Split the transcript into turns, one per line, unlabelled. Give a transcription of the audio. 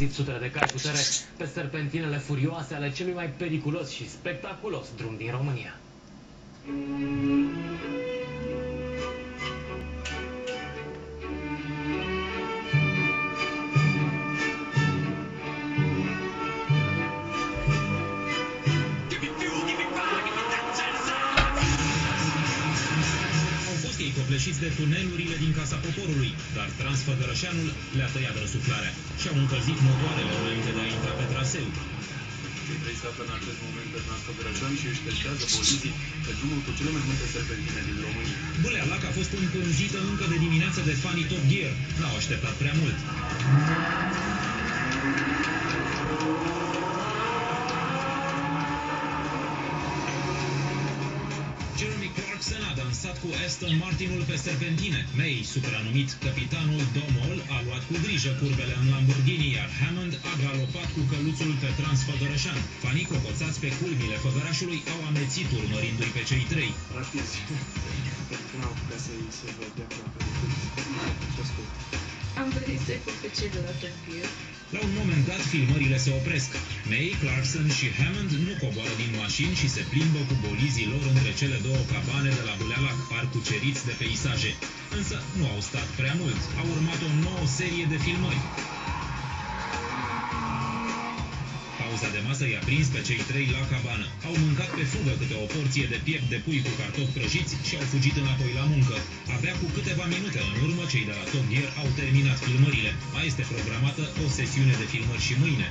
sutele de cai putere pe serpentinele furioase ale celui mai periculos și spectaculos drum din România.
Au fost ei copleșiți de tunelurile din Casa Poporului, dar Transfăgărășanul le-a tăiat răsuflarea și au încălzit motoarele înainte de a intra pe traseu.
Cei trei se află în acest moment pe Transfăgărășan și își testează bolizii pe drumul cu cele mai multe serpentine din România.
Bâlealac a fost încălzită încă de dimineață de fanii Top Gear. N-au așteptat prea mult. Jeremy Clarkson a dansat cu Aston Martinul pe serpentine. May, supranumit Capitanul Domol, a luat cu grijă curbele în Lamborghini, iar Hammond a galopat cu căluțul pe Transfăgărășan. Fanii cocoțați pe culmile făgărașului au amețit urmărindu-i pe cei trei.
Rapizi, pentru că n-am putea să-i văd de aproape decât.
Am venit să-i pe cei de la Top Gear.
La un moment dat, filmările se opresc. May, Clarkson și Hammond nu coboară din mașini și se plimbă cu bolizii lor între cele două cabane de la Bâlealac, par cuceriți de peisaje. Însă nu au stat prea mult. A urmat o nouă serie de filmări. Pauza de masă i-a prins pe cei trei la cabană. Au mâncat pe fugă câte o porție de piept de pui cu cartofi prăjiți și au fugit înapoi la muncă. Abia cu câteva minute în urmă, cei de la Top Gear au terminat filmările. Mai este programată o sesiune de filmări și mâine.